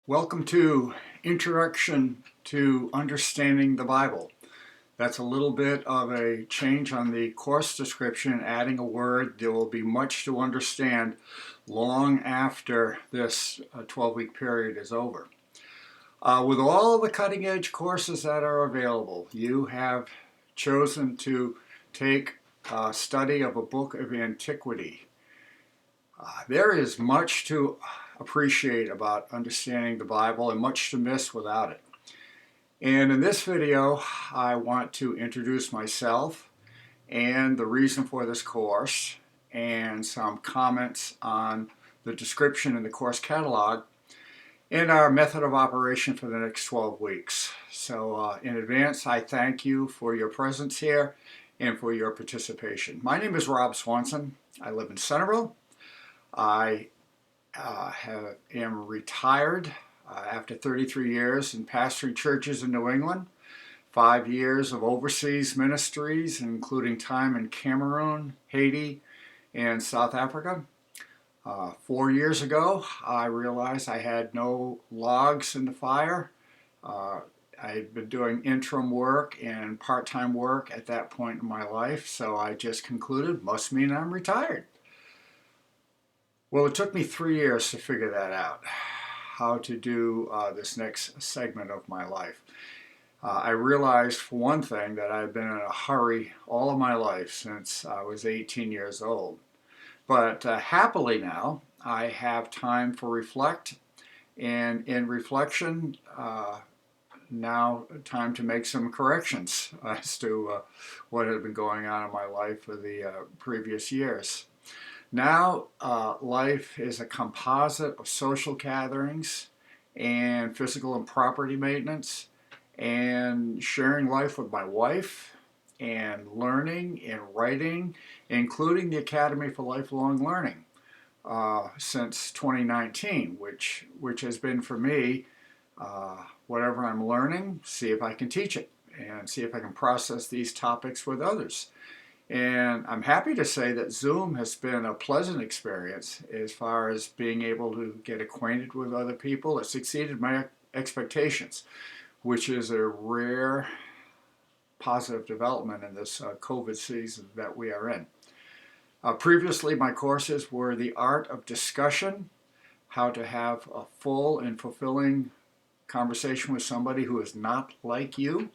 Welcome to Introduction to Understanding the Bible. That's a little bit of a change on the course description, adding a word. There will be much to understand long after this 12-week period is over. With all the cutting edge courses that are available, you have chosen to take a study of a book of antiquity. There is much to appreciate about understanding the Bible and much to miss without it. And in this video, I want to introduce myself and the reason for this course and some comments on the description in the course catalog and our method of operation for the next 12 weeks. So in advance, I thank you for your presence here and for your participation. My name is Rob Swanson. I live in Centerville. I am retired after 33 years in pastoring churches in New England, 5 years of overseas ministries, including time in Cameroon, Haiti, and South Africa. 4 years ago, I realized I had no logs in the fire. I had been doing interim work and part-time work at that point in my life, so I just concluded, must mean I'm retired. Well, it took me 3 years to figure that out, how to do this next segment of my life. I realized, for one thing, that I've been in a hurry all of my life since I was 18 years old. But happily now, I have time for reflect, and in reflection, now time to make some corrections as to what had been going on in my life for the previous years. Now, life is a composite of social gatherings and physical and property maintenance and sharing life with my wife and learning and writing, including the Academy for Lifelong Learning since 2019, which has been for me, whatever I'm learning, see if I can teach it and see if I can process these topics with others. And I'm happy to say that Zoom has been a pleasant experience as far as being able to get acquainted with other people. It's exceeded my expectations, which is a rare positive development in this COVID season that we are in. Previously, my courses were the art of discussion, how to have a full and fulfilling conversation with somebody who is not like you.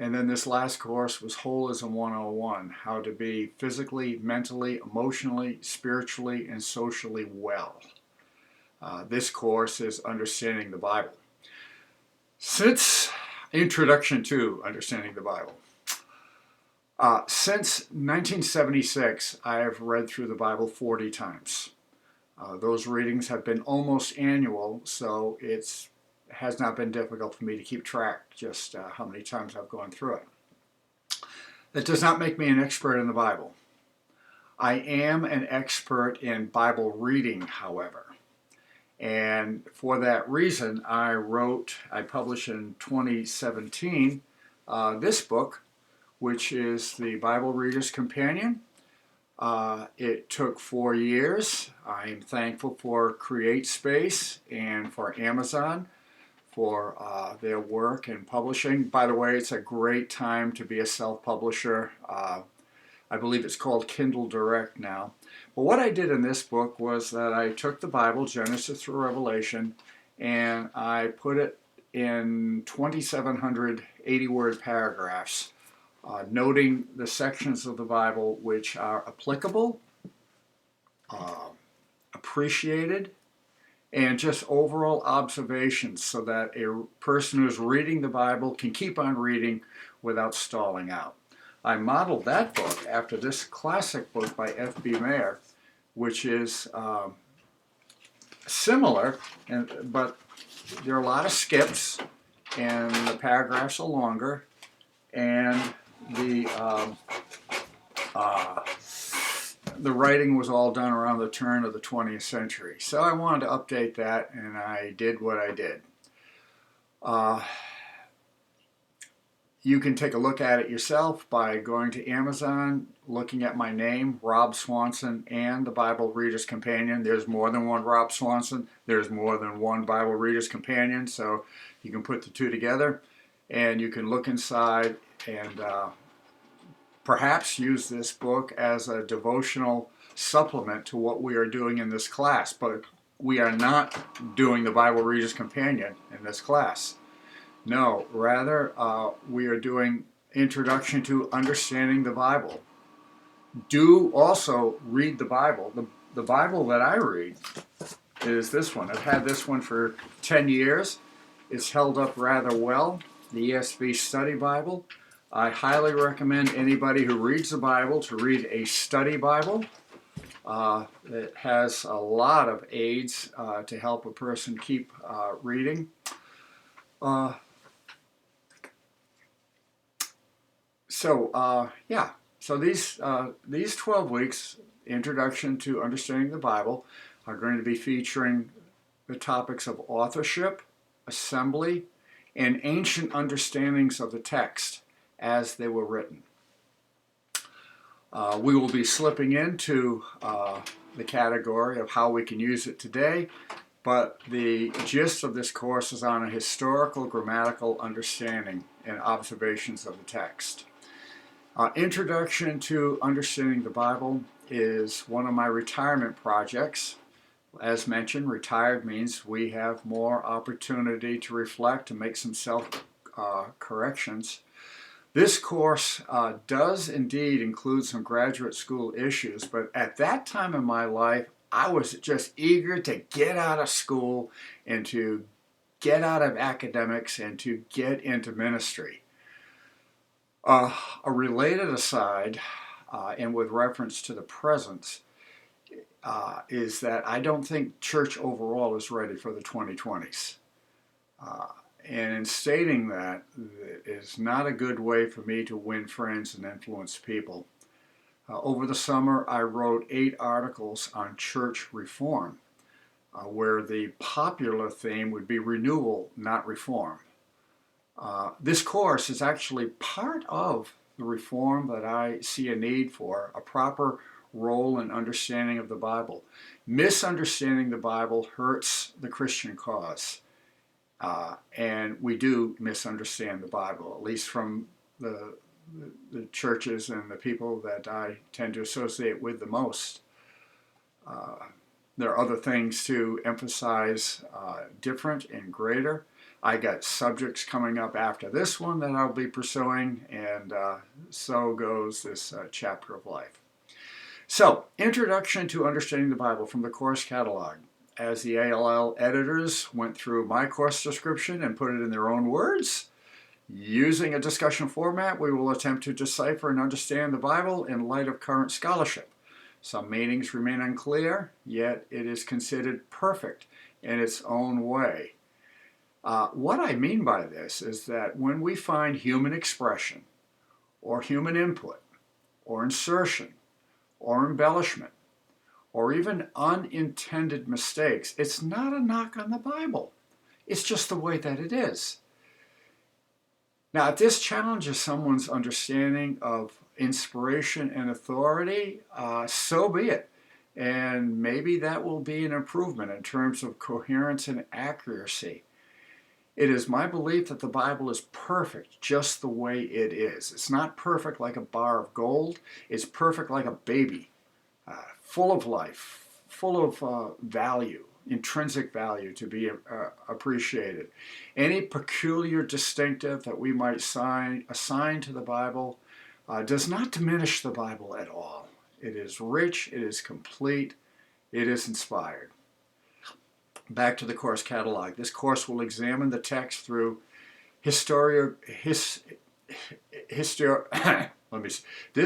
And then this last course was Holism 101, how to be physically, mentally, emotionally, spiritually, and socially well. This course is Understanding the Bible. Since Introduction to Understanding the Bible. Since 1976, I have read through the Bible 40 times. Those readings have been almost annual, so it has not been difficult for me to keep track just how many times I've gone through it. That does not make me an expert in the Bible. I am an expert in Bible reading, however. And for that reason, I published in 2017 this book, which is the Bible Reader's Companion. It took 4 years. I'm thankful for CreateSpace and for Amazon for their work in publishing. By the way, it's a great time to be a self-publisher. I believe it's called Kindle Direct now. But what I did in this book was that I took the Bible, Genesis through Revelation, and I put it in 2,700 80-word paragraphs, noting the sections of the Bible which are applicable, appreciated, and just overall observations so that a person who's reading the Bible can keep on reading without stalling out. I modeled that book after this classic book by F.B. Meyer, which is similar, but there are a lot of skips, and the paragraphs are longer, and the writing was all done around the turn of the 20th century. So I wanted to update that, and I did what I did. You can take a look at it yourself by going to Amazon, looking at my name, Rob Swanson, and the Bible Reader's Companion. There's more than one Rob Swanson. There's more than one Bible Reader's Companion. So you can put the two together and you can look inside and perhaps use this book as a devotional supplement to what we are doing in this class. But we are not doing the Bible Reader's Companion in this class. No, rather, we are doing Introduction to Understanding the Bible. Do also read the Bible. The Bible that I read is this one. I've had this one for 10 years. It's held up rather well, the ESV Study Bible. I highly recommend anybody who reads the Bible to read a study Bible. It has a lot of aids to help a person keep reading. So these 12 weeks, Introduction to Understanding the Bible, are going to be featuring the topics of authorship, assembly, and ancient understandings of the text as they were written. We will be slipping into the category of how we can use it today, but the gist of this course is on a historical, grammatical understanding and observations of the text. Introduction to Understanding the Bible is one of my retirement projects. As mentioned, retired means we have more opportunity to reflect and make some self-corrections. This course does indeed include some graduate school issues, but at that time in my life, I was just eager to get out of school and to get out of academics and to get into ministry. A related aside, and with reference to the present, is that I don't think church overall is ready for the 2020s. And in stating that, it is not a good way for me to win friends and influence people. Over the summer, I wrote 8 articles on church reform, where the popular theme would be renewal, not reform. This course is actually part of the reform that I see a need for, a proper role and understanding of the Bible. Misunderstanding the Bible hurts the Christian cause. And we do misunderstand the Bible, at least from the churches and the people that I tend to associate with the most. There are other things to emphasize different and greater. I got subjects coming up after this one that I'll be pursuing, and so goes this chapter of life. So, Introduction to Understanding the Bible from the course catalog. As the ALL editors went through my course description and put it in their own words, using a discussion format, we will attempt to decipher and understand the Bible in light of current scholarship. Some meanings remain unclear, yet it is considered perfect in its own way. What I mean by this is that when we find human expression, or human input, or insertion, or embellishment, or even unintended mistakes, it's not a knock on the Bible. It's just the way that it is. Now, if this challenges someone's understanding of inspiration and authority, so be it. And maybe that will be an improvement in terms of coherence and accuracy. It is my belief that the Bible is perfect just the way it is. It's not perfect like a bar of gold. It's perfect like a baby, full of life, full of value, intrinsic value to be appreciated. Any peculiar distinctive that we might assign to the Bible does not diminish the Bible at all. It is rich, it is complete, it is inspired. Back to the course catalog. This course will examine the text through This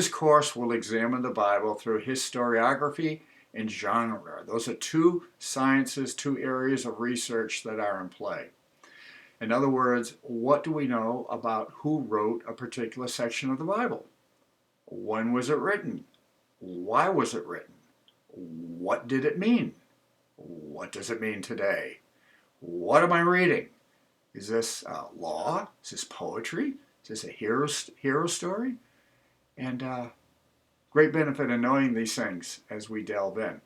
course will examine the Bible through historiography and genre. Those are 2 sciences, 2 areas of research that are in play. In other words, what do we know about who wrote a particular section of the Bible? When was it written? Why was it written? What did it mean? What does it mean today? What am I reading? Is this law? Is this poetry? this a hero story? And great benefit in knowing these things as we delve in.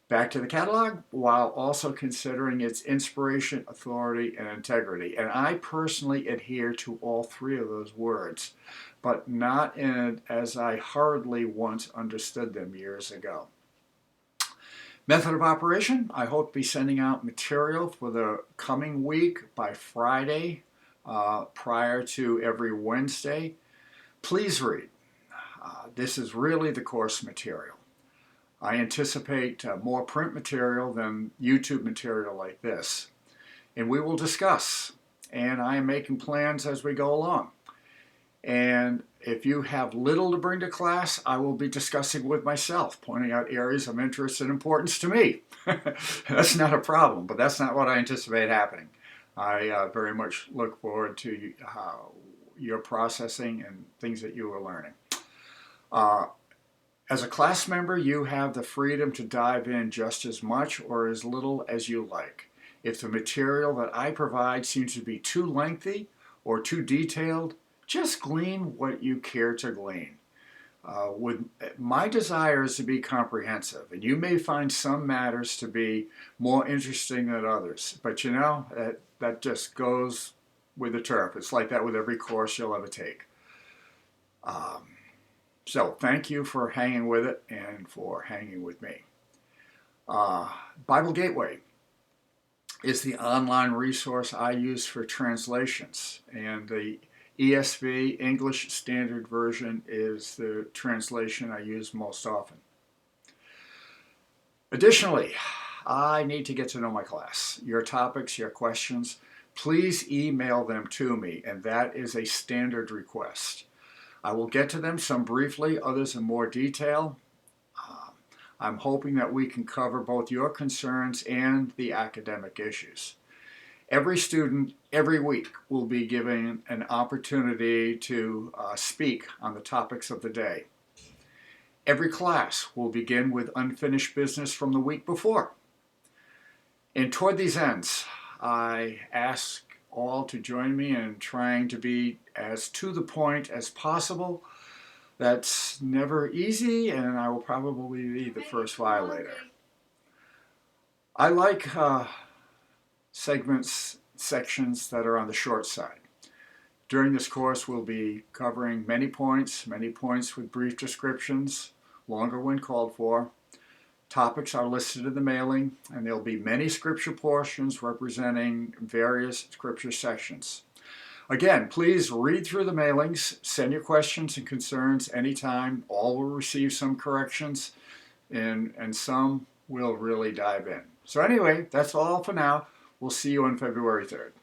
Back to the catalog, while also considering its inspiration, authority, and integrity. And I personally adhere to all three of those words, but not in as I hardly once understood them years ago. Method of operation, I hope to be sending out material for the coming week by Friday, prior to every Wednesday. Please read. This is really the course material. I anticipate more print material than YouTube material like this. And we will discuss. And I am making plans as we go along. And if you have little to bring to class, I will be discussing with myself, pointing out areas of interest and importance to me. That's not a problem, but that's not what I anticipate happening. I very much look forward to your processing and things that you are learning. As a class member, you have the freedom to dive in just as much or as little as you like. If the material that I provide seems to be too lengthy or too detailed, just glean what you care to glean. My desire is to be comprehensive, and you may find some matters to be more interesting than others, but you know, that just goes with the turf. It's like that with every course you'll ever take. So thank you for hanging with it and for hanging with me. Bible Gateway is the online resource I use for translations, and the ESV, English Standard Version, is the translation I use most often. Additionally, I need to get to know my class. Your topics, your questions, please email them to me, and that is a standard request. I will get to them, some briefly, others in more detail. I'm hoping that we can cover both your concerns and the academic issues. Every student, every week, will be given an opportunity to speak on the topics of the day. Every class will begin with unfinished business from the week before. And toward these ends, I ask all to join me in trying to be as to the point as possible. That's never easy, and I will probably be the first violator. I like sections that are on the short side. During this course, we'll be covering many points with brief descriptions, longer when called for. Topics are listed in the mailing, and there'll be many scripture portions representing various scripture sections. Again, please read through the mailings, send your questions and concerns anytime. All will receive some corrections, and some will really dive in. So anyway, that's all for now. We'll see you on February 3rd.